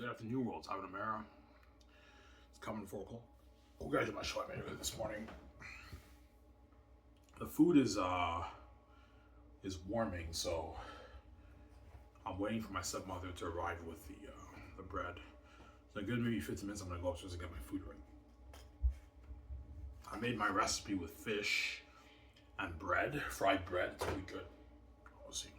Good afternoon, world. Time in America. It's coming 4 o'clock. We're gonna do my show I made this morning. The food is warming, so I'm waiting for my stepmother to arrive with the bread. So in a good maybe 15 minutes, I'm gonna go upstairs and get my food ready. I made my recipe with fish and bread, fried bread. It's really good. We'll see.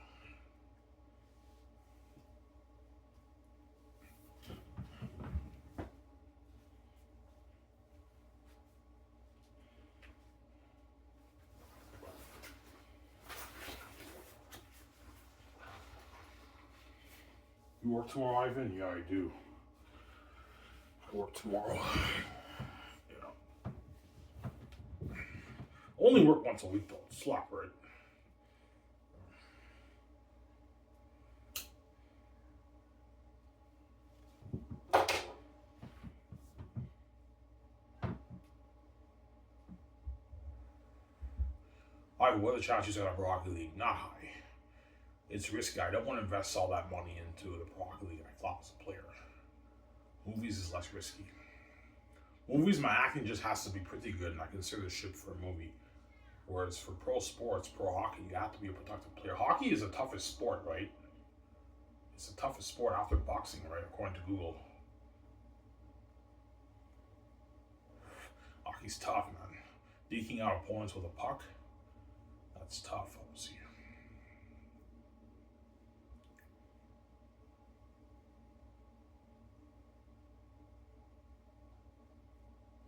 You work tomorrow, Ivan? Yeah, I do. I work tomorrow. Only work once a week though. Slack, right? Ivan, what are the chances at a Rocket League? Not high. It's risky. I don't want to invest all that money into the Rocket League and I flop as a player. Movies is less risky. Movies, my acting just has to be pretty good, and I consider shit for a movie. Whereas for pro sports, pro hockey, you have to be a productive player. Hockey is the toughest sport, right? It's the toughest sport after boxing, right? According to Google. Hockey's tough, man. Deking out opponents with a puck, that's tough, obviously.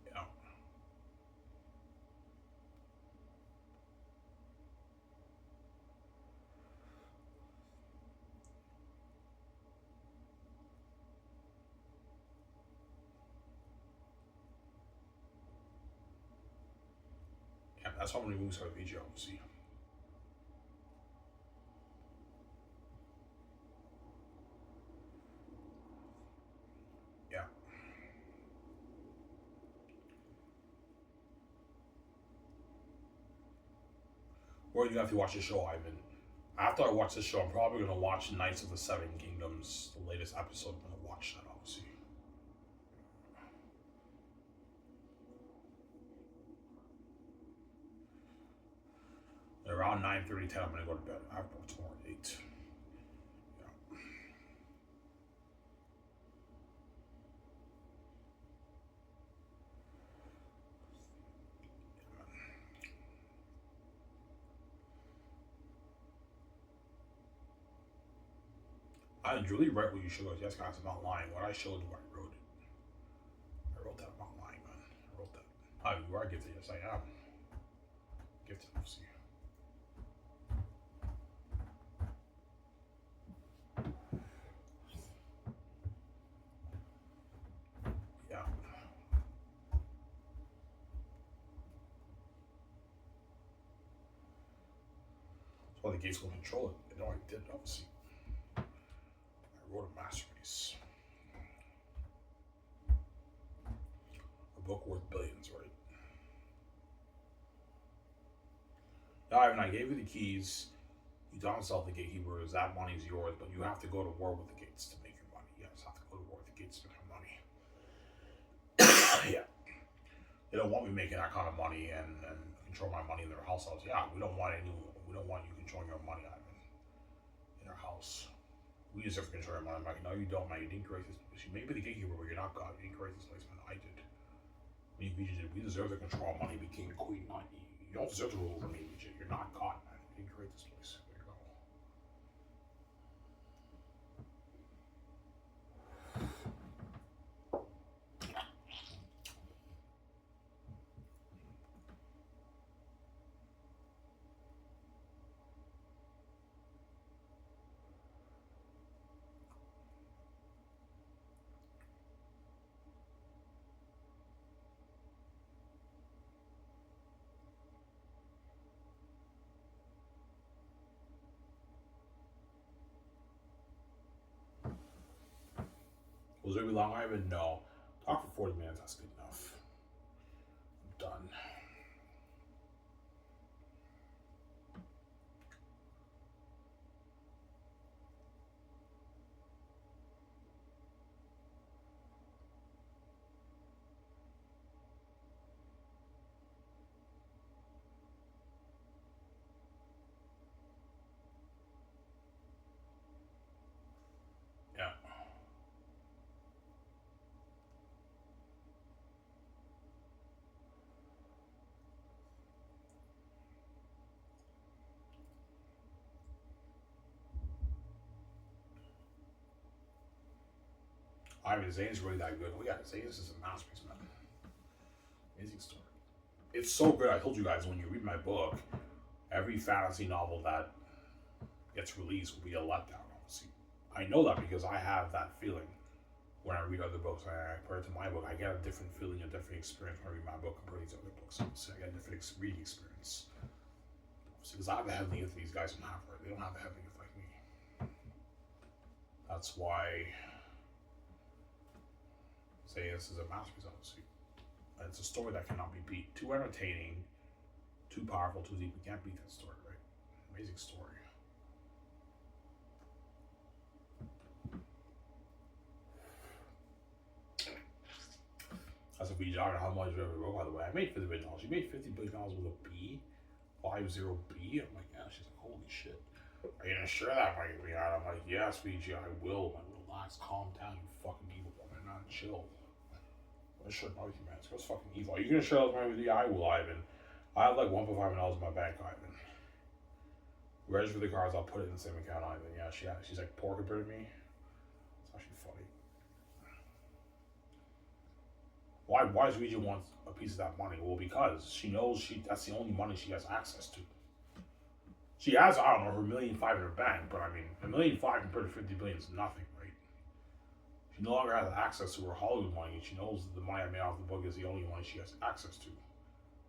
Yeah. Yeah, that's how many moves are VG, obviously. Yeah. Or you have to watch the show, Ivan. After I watch this show, I'm probably gonna watch Knights of the Seven Kingdoms, the latest episode. I'm gonna watch that, obviously. And around 9:30, 10, I'm gonna go to bed. I have work tomorrow at 8. Yeah. I Julie read what you showed us. Yes, guys, I'm not lying. What I showed you, I wrote it. I wrote that. I'm not lying, man. I wrote that. Oh, you are gifted. Yes, I am. Gifted, obviously. Yeah. That's why the gates will control it. You know, I did, obviously. I wrote a masterpiece. A book worth billions, right? Now, Ivan, I gave you the keys. You don't sell the gatekeepers. That money's yours, but you have to go to war with the gates to make your money. You guys have to go to war with the gates to make your money. Yeah. They don't want me making that kind of money and control my money in their households. Yeah, we don't want you controlling your money, Ivan, in our house. We deserve to control our money. I'm like, no, you don't, man. You didn't create this place. You may be the gatekeeper, but you're not God. You didn't create this place, man. I did. We deserve to control our money. Be king and queen, not you. You don't deserve to rule over me, BJ. You're not God, man. You didn't create this place. There you go. Was it really long, Ivan? No. Talk for 40 minutes. That's good enough. I'm done. I mean, Zane's really that good. Oh yeah, Zane is a masterpiece, man. Amazing story. It's so good. I told you guys when you read my book, every fantasy novel that gets released will be a letdown. Obviously, I know that because I have that feeling when I read other books. I compare it to my book. I get a different feeling, a different experience when I read my book compared to other books. So I get a different reading experience. Because I have the heavenly gift these guys don't have. Right? They don't have the heavenly gift like me. That's why Zaius is a masterpiece, obviously. It's a story that cannot be beat. Too entertaining, too powerful, too deep. We can't beat that story, right? Amazing story. That's a BJ. I don't know how much you ever wrote, by the way. I made $50 billion. You made $50 billion with a B? 50B? I'm like, yeah. She's like, holy shit. Are you gonna share that money with me? I'm like, yes, BJ, I will. Like, relax, calm down, you fucking evil woman. Man, chill. I'm gonna share money with you, man. It's fucking evil. Are you gonna share that money with me? I will, Ivan. I have like $1.5 million in my bank, Ivan. Register the cards, I'll put it in the same account, Ivan. Yeah, she's like poor compared to me. It's actually funny. Why does Ouija want a piece of that money? Well, because she knows that's the only money she has access to. She has, I don't know, her $1.5 million in her bank, but I mean, $1.5 million compared to 50 billion is nothing, right? She no longer has access to her Hollywood money, and she knows that the money I made off the book is the only money she has access to.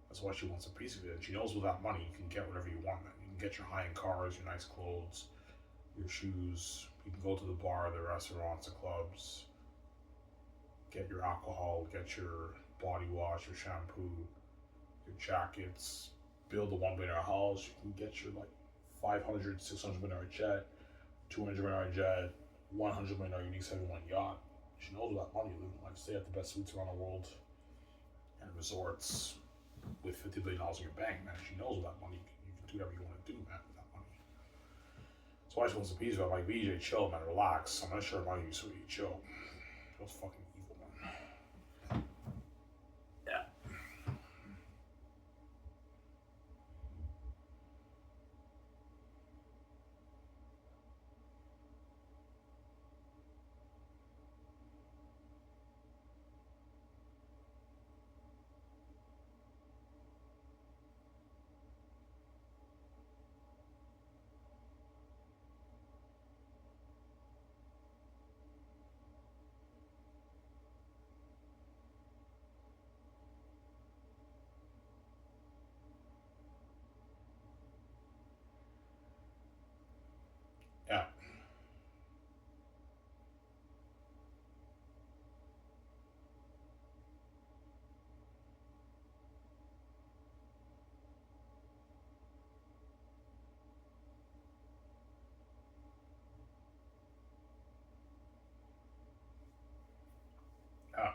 That's why she wants a piece of it. And she knows with that money you can get whatever you want. You can get your high-end cars, your nice clothes, your shoes. You can go to the bar, the restaurants, the clubs. Get your alcohol, get your body wash, your shampoo, your jackets. Build a $1 billion house. You can get your like $500, $600 million jet, $200 million jet, $100 million unique 71 yacht. She knows with that money you live like stay at the best suites around the world and resorts with $50 billion in your bank, man. She knows with that money you can do whatever you want to do, man, with that money. That's why she wants a piece of it. I'm like, BJ, chill, man, relax. I'm not sure money you so you chill. That was fucking evil, man. Yeah. Yeah. Yeah.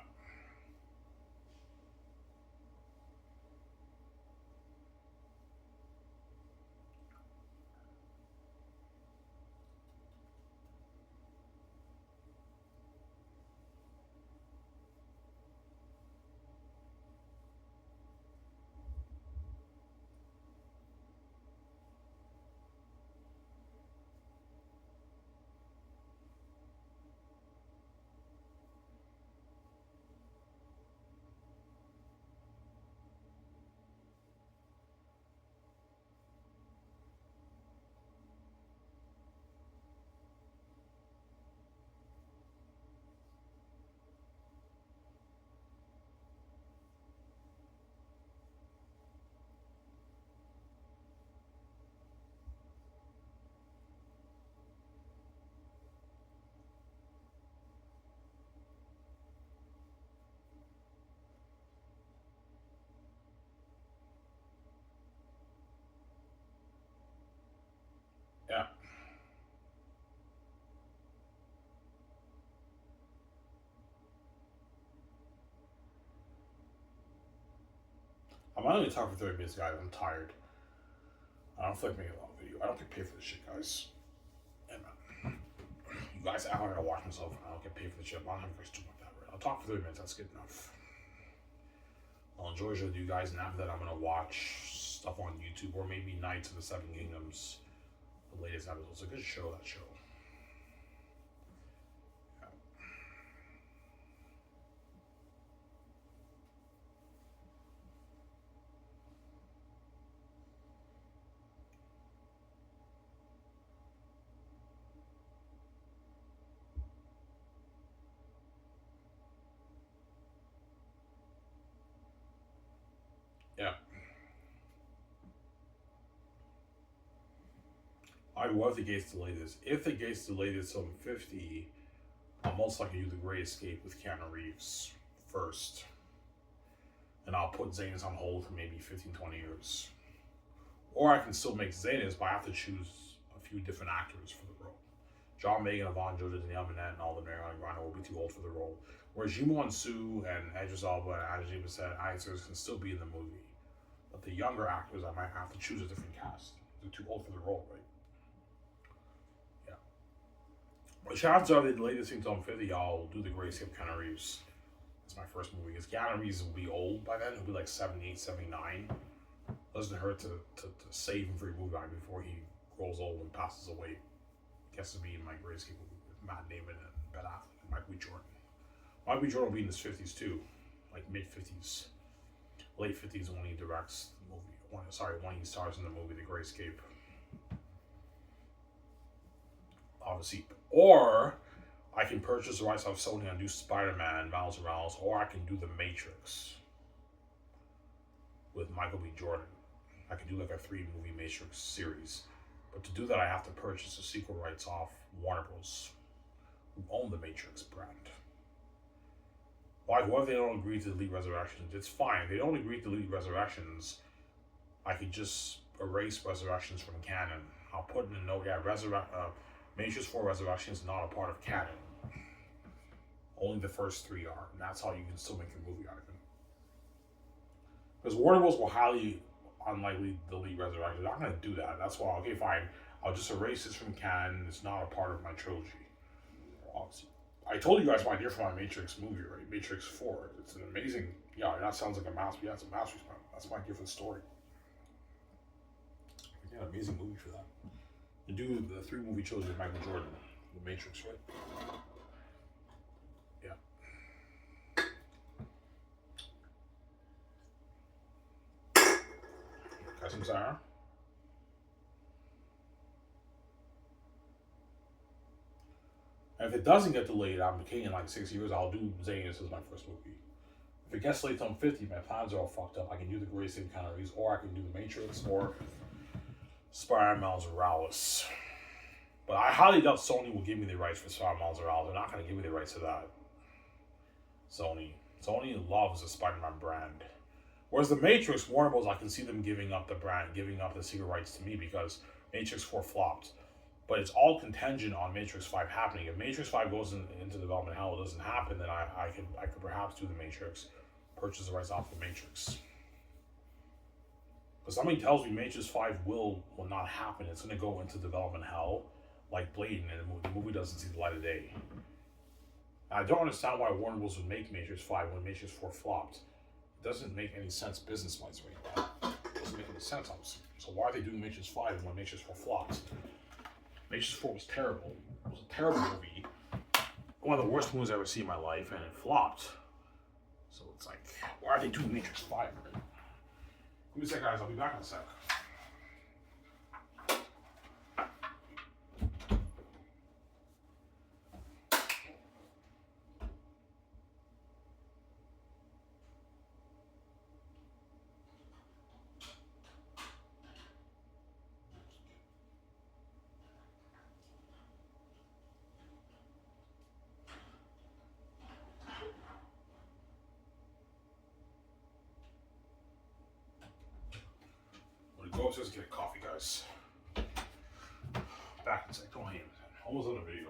Yeah. I'm not only talking for 30 minutes, guys. I'm tired. I don't feel like making a long video. I don't get paid for this shit, guys. Yeah, man. You guys act like I watch myself and I don't get paid for the shit. I don't have you guys do like that, right? I'll talk for 30 minutes. That's good enough. I'll enjoy with you guys, and after that, I'm gonna watch stuff on YouTube or maybe Knights of the Seven Kingdoms, the latest episode. It's a good show. That show. Yeah. I what if the gates delay this? If the gates delay this till 50, I'll most likely do the Great Escape with Keanu Reeves first. And I'll put Zanus on hold for maybe 15, 20 years. Or I can still make Zanus, but I have to choose a few different actors for the role. John Megan, Yvonne Jojo, Danielle Minette, and Alden Marion Grano will be too old for the role. Whereas Jimon Su and Idris Elba and Ajay Bassett and Isers can still be in the movie. But the younger actors, I might have to choose a different cast. They're too old for the role, right? Yeah. But chances are they delay this thing until I'm 50, I'll do the Great Escape Keanu Reeves. It's my first movie. Because Keanu Reeves will be old by then. He'll be like 78, 79. Doesn't hurt to save him for a movie before he grows old and passes away. Guess to be in my Great Escape with Matt Damon and Ben Affleck and Michael B. Jordan. Michael B. Jordan will be in his 50s too. Like mid-50s. Late 50s when he directs the movie. When he stars in the movie The Great Escape. Obviously. Or I can purchase the rights off Sony and do Spider-Man, Miles Morales, or I can do The Matrix with Michael B. Jordan. I can do like a 3-movie Matrix series. But to do that, I have to purchase the sequel rights off Warner Bros., who own the Matrix brand. Like, what if they don't agree to delete Resurrections? It's fine. If they don't agree to delete Resurrections, I could just erase Resurrections from canon. I'll put in a note, Matrix 4 Resurrections is not a part of canon. Only the first 3 are, and that's how you can still make a movie out of it. Because Warner Bros. Will highly unlikely delete Resurrections. I'm not going to do that. That's why, okay, fine. I'll just erase this from canon. It's not a part of my trilogy. Obviously. I told you guys my idea for my Matrix movie, right? Matrix 4. It's an amazing, that sounds like a masterpiece. Yeah, it's a masterpiece. That's my idea for the story. Yeah, amazing movie for that. And do the 3-movie trilogy of Michael Jordan, The Matrix, right? Yeah. Got some Zara? And if it doesn't get delayed, I'm decaying in like 6 years, I'll do Zanus as my first movie. If it gets delayed till I'm 50, my plans are all fucked up. I can do the Great Escape Keanu Reeves, or I can do the Matrix, or Spider-Man Miles Morales. But I highly doubt Sony will give me the rights for Spider-Man Miles Morales. They're not going to give me the rights to that. Sony loves the Spider-Man brand. Whereas the Matrix, Warner Bros., I can see them giving up the brand, giving up the secret rights to me because Matrix 4 flopped. But it's all contingent on Matrix 5 happening. If Matrix 5 goes into development hell, it doesn't happen, then I could perhaps do the Matrix, purchase the rights off the Matrix. But something tells me Matrix 5 will not happen. It's going to go into development hell, like Blade, and the movie doesn't see the light of day. I don't understand why Warner Bros. Would make Matrix 5 when Matrix 4 flopped. It doesn't make any sense business-wise right now. It doesn't make any sense, obviously. So why are they doing Matrix 5 when Matrix 4 flopped? Matrix 4 was terrible. It was a terrible movie. One of the worst movies I've ever seen in my life, and it flopped. So it's like, why are they doing Matrix 5? Right? Give me a sec, guys. I'll be back in a sec. Go upstairs and get a coffee, guys. Back in a sec. Don't hang it. Almost on a video.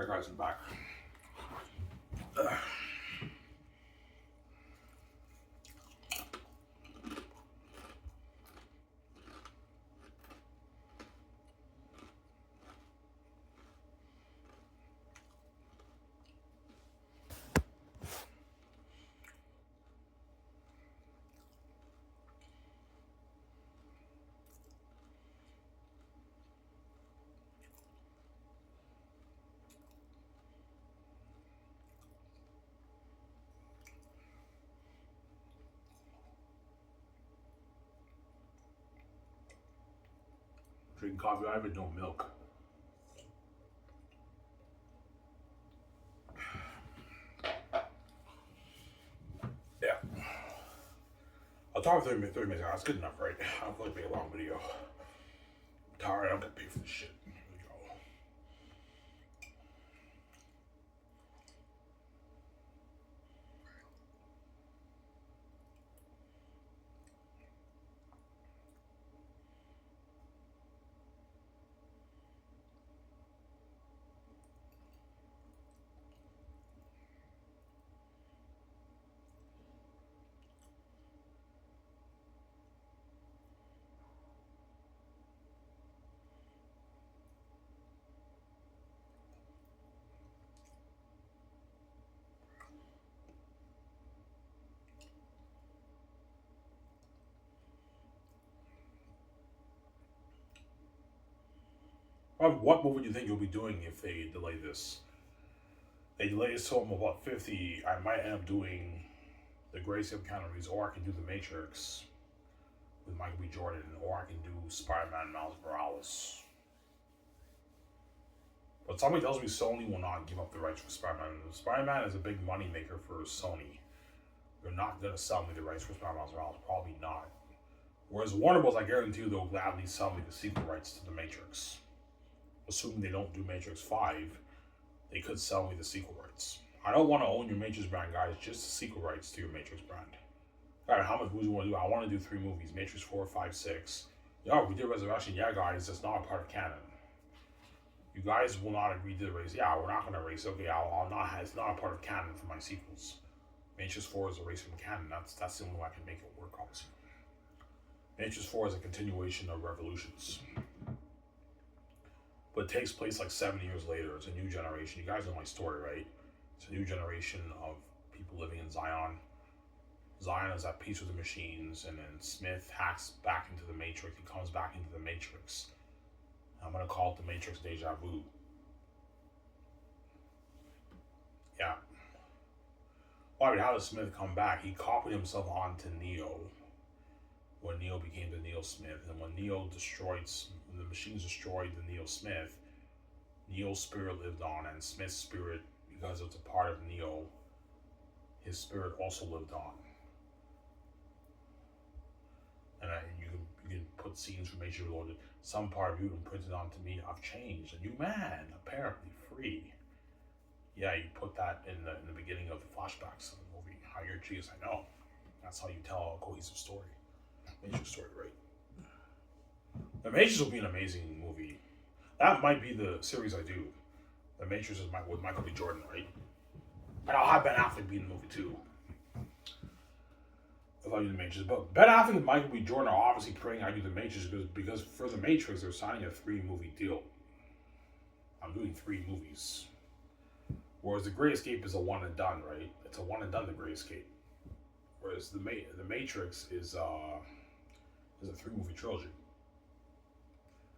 Alright guys, I'm back. Drinking coffee, I have no milk. Yeah. I'll talk for 30 minutes. That's good enough, right? I'm going to make a long video. I'm tired, I don't get paid for this shit. Here we go. What movie do you think you'll be doing if they delay this? They delay this till I'm about 50. I might end up doing the Grayscale Countermeasures, or I can do The Matrix with Michael B. Jordan, or I can do Spider-Man Miles Morales. But somebody tells me Sony will not give up the rights for Spider-Man. Spider-Man is a big money maker for Sony. They're not going to sell me the rights for Spider-Man Miles Morales. Probably not. Whereas Warner Bros., I guarantee you, they'll gladly sell me the sequel rights to The Matrix. Assuming they don't do Matrix 5, they could sell me the sequel rights. I don't want to own your Matrix brand, guys. Just the sequel rights to your Matrix brand. Alright, how much movies do you want to do? I want to do 3 movies. Matrix 4, 5, 6. Yeah, we did Resurrection. Yeah, guys, that's not a part of canon. You guys will not agree to the race. Yeah, we're not going to race. Okay, I'll not. It's not a part of canon for my sequels. Matrix 4 is a race from canon. That's the only way I can make it work, obviously. Matrix 4 is a continuation of Revolutions. But it takes place like 7 years later. It's a new generation. You guys know my story, right? It's a new generation of people living in Zion. Zion is at peace with the machines, and then Smith hacks back into the Matrix. He comes back into the Matrix. I'm going to call it the Matrix Deja Vu. Yeah. Why how did Smith come back? He copied himself onto Neo when Neo became the Neo Smith. And when the machines destroyed the Neo Smith, Neo's spirit lived on, and Smith's spirit, because it's a part of Neo, his spirit also lived on. And you can put scenes from Matrix Reloaded. Some part of you imprinted onto me. I've changed. A new man, apparently free. Yeah, you put that in the beginning of the flashbacks of the movie. How you're Jesus, I know. That's how you tell a cohesive story. Matrix story, right? The Matrix will be an amazing movie. That might be the series I do. The Matrix is with Michael B. Jordan, right? And I'll have Ben Affleck be in the movie too. If I do the Matrix. But Ben Affleck and Michael B. Jordan are obviously praying I do the Matrix because for the Matrix they're signing a 3-movie deal. I'm doing 3 movies. Whereas the Great Escape is a one and done, right? It's a one and done, the Great Escape. Whereas the Matrix is a 3-movie trilogy.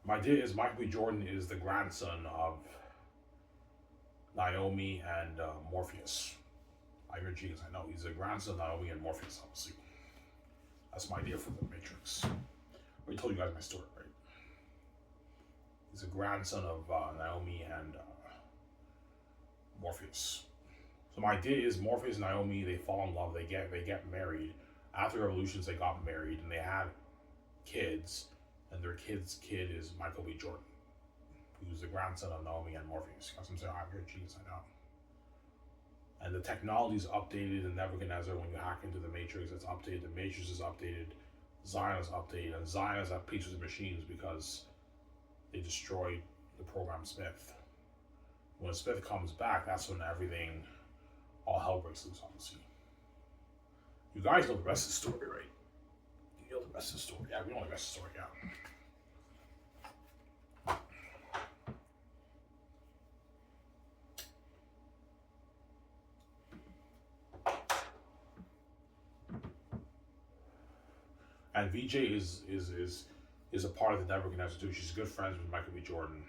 My idea is Michael B. Jordan is the grandson of Naomi and Morpheus. I hear Jesus, I know. He's the grandson of Naomi and Morpheus, obviously. That's my idea for the Matrix. I already told you guys my story, right? He's a grandson of Naomi and Morpheus. So my idea is Morpheus and Naomi, they fall in love, they get married. After Revolutions, they got married and they had kids, and their kid's kid is Michael B. Jordan, who's the grandson of Naomi and Morpheus. Because I'm saying, I'm here, Jesus, I know. And the technology is updated in Nebuchadnezzar. When you hack into the Matrix, it's updated. The Matrix is updated. Zion is updated. And Zion is at peace with the machines because they destroyed the program Smith. When Smith comes back, that's when everything, all hell breaks loose, obviously. You guys know the rest of the story, right? You know the rest of the story. Yeah, we know the rest of the story, yeah. And VJ is a part of the network and too. She's good friends with Michael B. Jordan,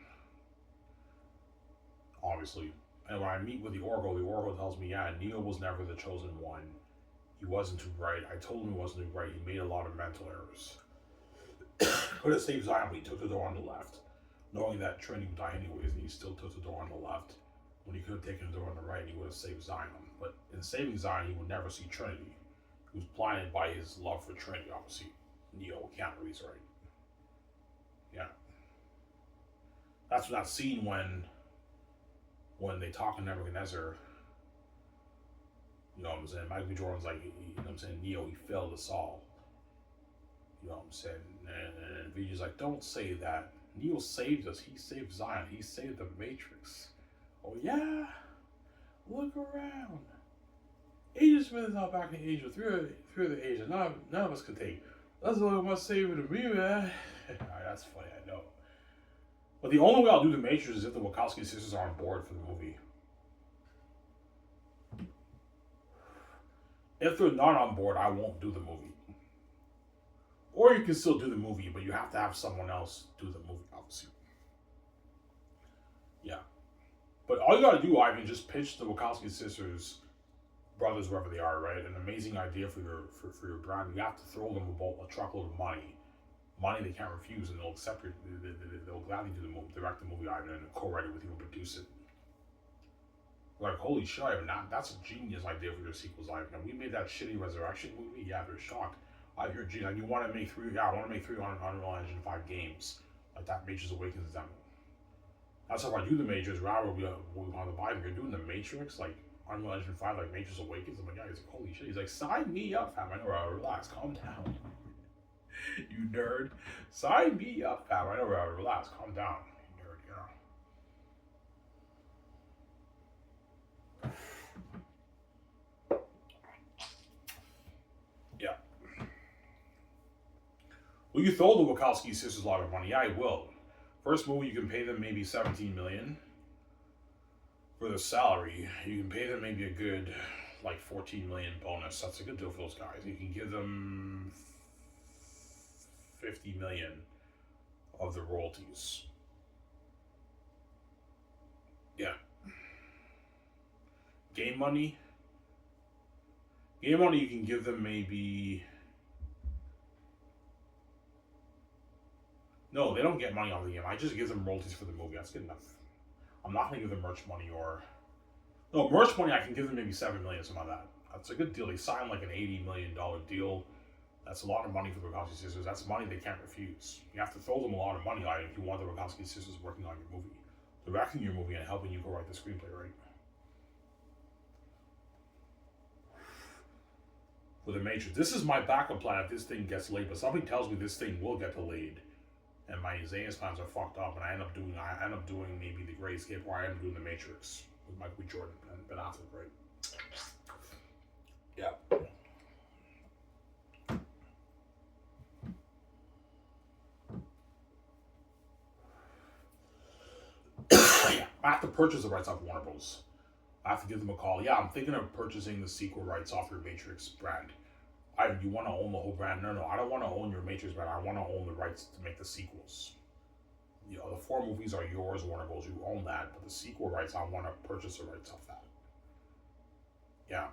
obviously. And when I meet with the Oracle tells me, yeah, Neo was never the chosen one. He wasn't too bright. I told him he wasn't too bright. He made a lot of mental errors. Could have saved Zion, but he took the door on the left. Knowing that Trinity would die anyways, and he still took the door on the left. When he could have taken the door on the right, he would have saved Zion. But in saving Zion, he would never see Trinity. He was blinded by his love for Trinity, obviously. Neo, Keanu Reeves, right? Yeah. That's that scene when they talk to Nebuchadnezzar. You know what I'm saying? Michael B. Jordan's like, you know what I'm saying? Neo, he failed us all. You know what I'm saying? And VJ's like, don't say that. Neo saved us. He saved Zion. He saved the Matrix. Oh, yeah? Look around. Agent Smith is not back in Asia. Through the Asia. None of us can take. That's what I must say to me, man. That's funny, I know. But the only way I'll do the Matrix is if the Wachowski sisters are on board for the movie. If they're not on board, I won't do the movie. Or you can still do the movie, but you have to have someone else do the movie, obviously. Yeah. But all you gotta do, Ivan, just pitch the Wachowski sisters, brothers, wherever they are, right? An amazing idea for your brand. You have to throw them a truckload of money they can't refuse, and they'll accept it. They'll gladly do the movie, direct the movie, Ivan, and co-write it with you and produce it. Like, holy shit, Ivan, that's a genius idea for your sequels, Ivan. And we made that shitty Resurrection movie. Yeah, they're shocked. I hear, gee, like, you want to make three? Yeah, I want to make 3 on Unreal Engine 5 games, like that Matrix Awakens demo. That's how I do the Matrix. Rather, we want to buy them. You're doing the Matrix, like Unreal Engine 5, like Matrix Awakens. I'm like, yeah. He's like, holy shit. He's like, sign me up, fam. I know, relax, calm down. You nerd. Sign me up, fam. I know, relax, calm down. You nerd, you know. Yeah. Will you throw the Wachowski sisters a lot of money? Yeah, I will. First movie, you can pay them maybe $17 million for the salary. You can pay them maybe a good like $14 million bonus. That's a good deal for those guys. You can give them $50 million of the royalties. Yeah. Game money. You can give them maybe. No, they don't get money on the game. I just give them royalties for the movie. That's good enough. I'm not going to give them merch money or. No, merch money I can give them maybe $7 million, something like that. That's a good deal. They signed like an $80 million deal. That's a lot of money for the Wachowski sisters. That's money they can't refuse. You have to throw them a lot of money if you want the Wachowski sisters working on your movie, directing your movie, and helping you go write the screenplay, right? For the Matrix. This is my backup plan if this thing gets laid, but something tells me this thing will get delayed. And my Zayas plans are fucked up, and I end up doing maybe the Great Escape, or I end up doing the Matrix with Michael B. Jordan and Ben Affleck, right? Yeah. Yeah. I have to purchase the rights off Warner Bros. I have to give them a call. Yeah, I'm thinking of purchasing the sequel rights off your Matrix brand. You want to own the whole brand? No, I don't want to own your Matrix brand. I want to own the rights to make the sequels. You know, the 4 movies are yours, Warner Bros. You own that, but the sequel rights, I want to purchase the rights off that. Yeah.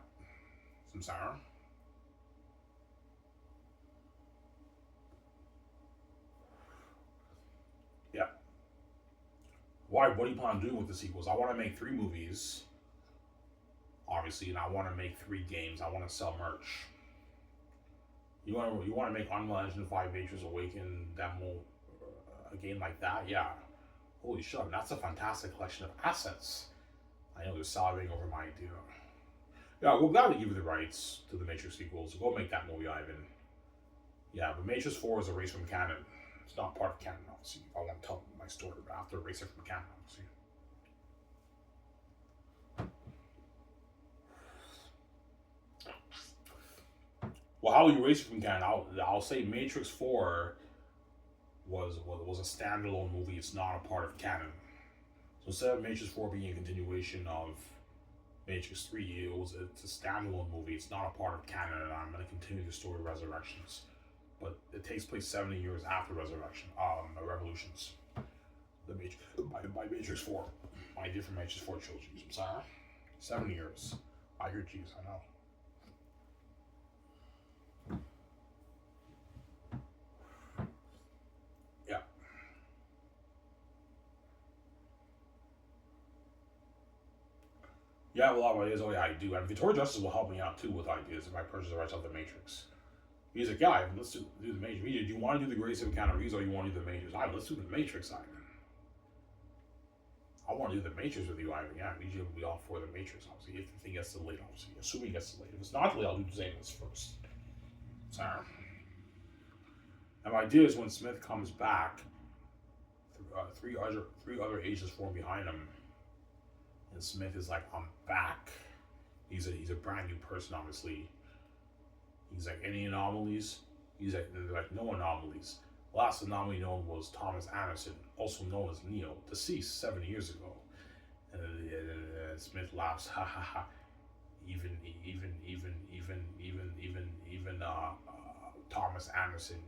Samsara? Yeah. Why? What do you plan on doing with the sequels? I want to make 3 movies, obviously, and I want to make 3 games. I want to sell merch. You want to make Unreal Engine 5 Matrix Awaken demo, a game like that? Yeah. Holy shit, that's a fantastic collection of assets. I know they're salivating over my idea. Yeah, we'll gladly give you the rights to the Matrix sequels. Go make that movie, Ivan. Yeah, but Matrix 4 is erased from canon. It's not part of canon, obviously. If I want to tell my story, but I have to erase it from canon, obviously. Well, how you erase it from canon? I'll say Matrix Four was a standalone movie. It's not a part of canon. So instead of Matrix Four being a continuation of Matrix Three, it's a standalone movie. It's not a part of canon, and I'm going to continue the story of Resurrections. But it takes place 70 years after Revolutions. The Matrix by Matrix Four, my different Matrix Four trilogies. I'm sorry, 7 years. I hear jeez, I know. Yeah. Yeah, I have a lot of ideas. Oh yeah, I do. And Victoria Justice will help me out too with ideas if I purchase the rights of the Matrix. He's like, yeah, let's do the Matrix. Do you want to do the Grace of Keanu Reeves or you want to do the Matrix? Let's do the Matrix, Ivan. I want to do the Matrix with you, Ivan. Yeah, BJ will be all for the Matrix, obviously. If the thing gets delayed, obviously. Assuming it gets delayed. If it's not delayed, I'll do Zameless first. Sorry. And my idea is when Smith comes back, three other agents form behind him, and Smith is like, "I'm back." He's a brand new person, obviously. He's like, "Any anomalies?" He's like, "They're like no anomalies." The last anomaly known was Thomas Anderson, also known as Neo, deceased 7 years ago. And Smith laughs, ha ha ha. Even Thomas Anderson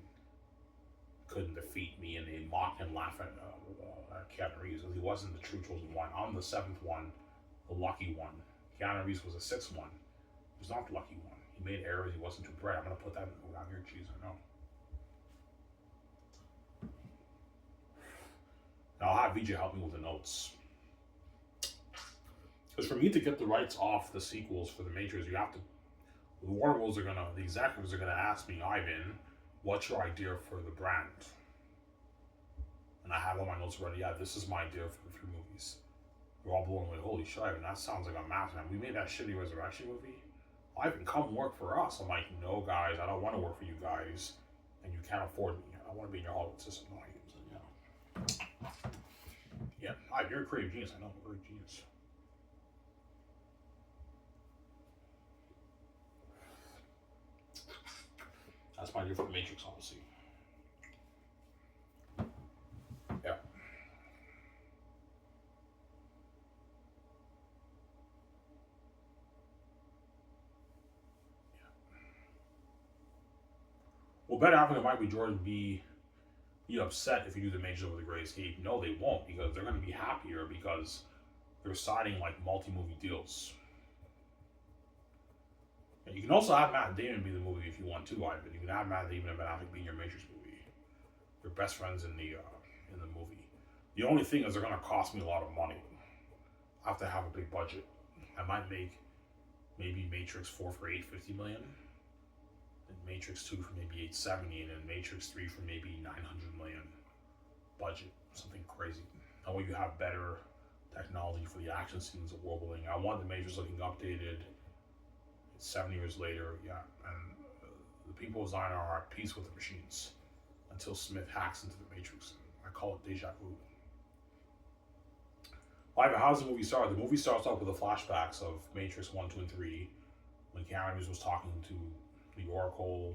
couldn't defeat me, and they mock and laugh at Keanu Reeves. He wasn't the true chosen one. I'm the seventh one, the lucky one. Keanu Reeves was the sixth one. He was not the lucky one. He made errors. He wasn't too bright. I'm gonna put that around here, cheese. I know. Now I'll have VJ help me with the notes. Because for me to get the rights off the sequels for the Matrix, you have to. The Warner Bros. The executives are gonna ask me, Ivan, what's your idea for the brand? And I have all my notes ready. Yeah, this is my idea for the three movies. We're all blown away. Holy shit, Ivan, that sounds like a massive. We made that shitty Resurrection movie. Ivan, come work for us. I'm like, no, guys, I don't want to work for you guys, and you can't afford me. I want to be in your Hollywood system. No, yeah, you're a creative genius. I know, you're a genius. That's my idea for the Matrix, obviously. Yeah. Well, Ben Affleck and Michael B. Jordan be upset if you do the Matrix over the Great Escape. No, they won't, because they're going to be happier because they're signing like multi-movie deals. And you can also have Matt Damon be the movie if you want to, Ivan. You can have Matt Damon and Ben Affleck be in your Matrix movie. They're best friends in the movie. The only thing is they're going to cost me a lot of money. I have to have a big budget. I might make maybe Matrix 4 for $850 million, and Matrix 2 for maybe $870 million, and Matrix 3 for maybe $900 million budget, something crazy. That way you have better technology for the action scenes of world building. I want the Matrix looking updated. It's 7 years later, yeah, and the people design are at peace with the machines until Smith hacks into the Matrix. I call it deja vu. Ivan, how does the movie start? The movie starts off with the flashbacks of Matrix 1, 2, and 3 when Keanu Reeves was talking to the Oracle,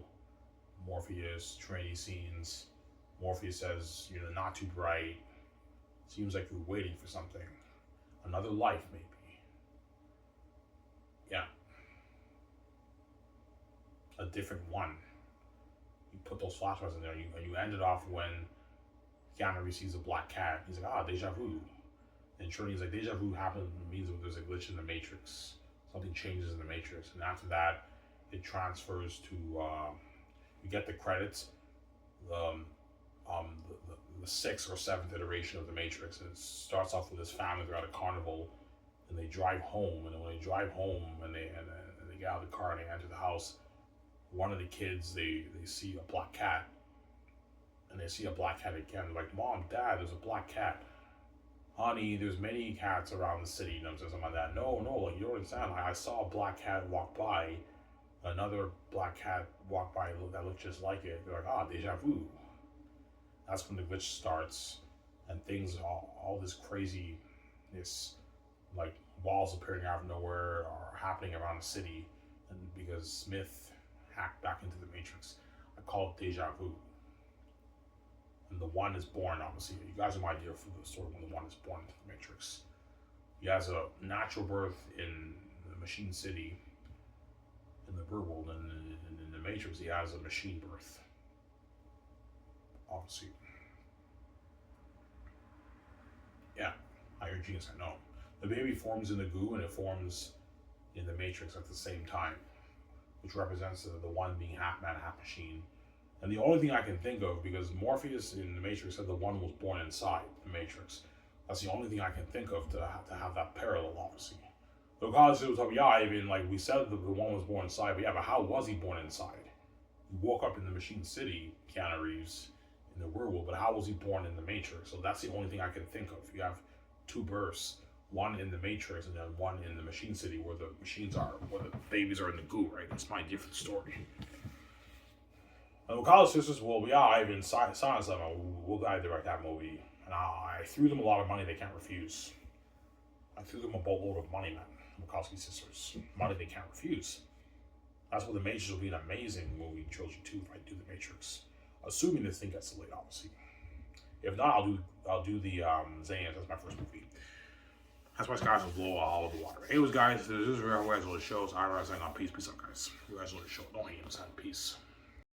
Morpheus, Trinity scenes. Morpheus says, "You're not too bright. Seems like you're waiting for something. Another life, maybe." Yeah. A different one. You put those flashbacks in there, and you end it off when Keanu Reeves sees a black cat. He's like, deja vu. And Trinity's like, deja vu happens means that there's a glitch in the Matrix. Something changes in the Matrix. And after that, it transfers to, you get the credits, um, the sixth or seventh iteration of the Matrix. And it starts off with this family, they're at a carnival, and they drive home. And when they drive home, and they get out of the car and they enter the house, one of the kids, they see a black cat. And they see a black cat again. They're like, "Mom, Dad, there's a black cat." "Honey, there's many cats around the city," something like that. No, like, you don't understand. I saw a black cat walk by, another black cat walked by that looked just like it. They're like, deja vu. That's when the glitch starts, and things, all this craziness, like walls appearing out of nowhere, are happening around the city, and because Smith hacked back into the Matrix. I call it deja vu. And the one is born, obviously. You guys have no idea for the story when the one is born into the Matrix. He has a natural birth in the Machine City, in the real world, and in the Matrix, he has a machine birth. Obviously. Yeah, higher genius, I know. The baby forms in the goo and it forms in the Matrix at the same time, which represents the one being half man, half machine. And the only thing I can think of, because Morpheus in the Matrix said the one was born inside the Matrix, that's the only thing I can think of to have that parallel, obviously. Because it was like, yeah, even like we said, the one was born inside, but yeah, but how was he born inside? He woke up in the Machine City, Keanu Reeves, in the real world, but how was he born in the Matrix? So that's the only thing I can think of. You have two births, one in the Matrix and then one in the Machine City, where the machines are, where the babies are in the goo, right? That's my different story. And Wakala Sisters, well, yeah, I've been silence them. We'll direct that movie. And I threw them a lot of money they can't refuse. I threw them a boatload of money, man. Wachowski Sisters. Money they can't refuse. That's why The Matrix will be an amazing movie, Trilogy 2, if I do The Matrix. Assuming this thing gets delayed, obviously. If not, I'll do the Zayans. That's my first movie. That's why skies will blow all over the water. Anyways, guys, this is where you guys will show. So I'm saying on peace. Peace out, guys. You guys will show. Don't hate us. Peace.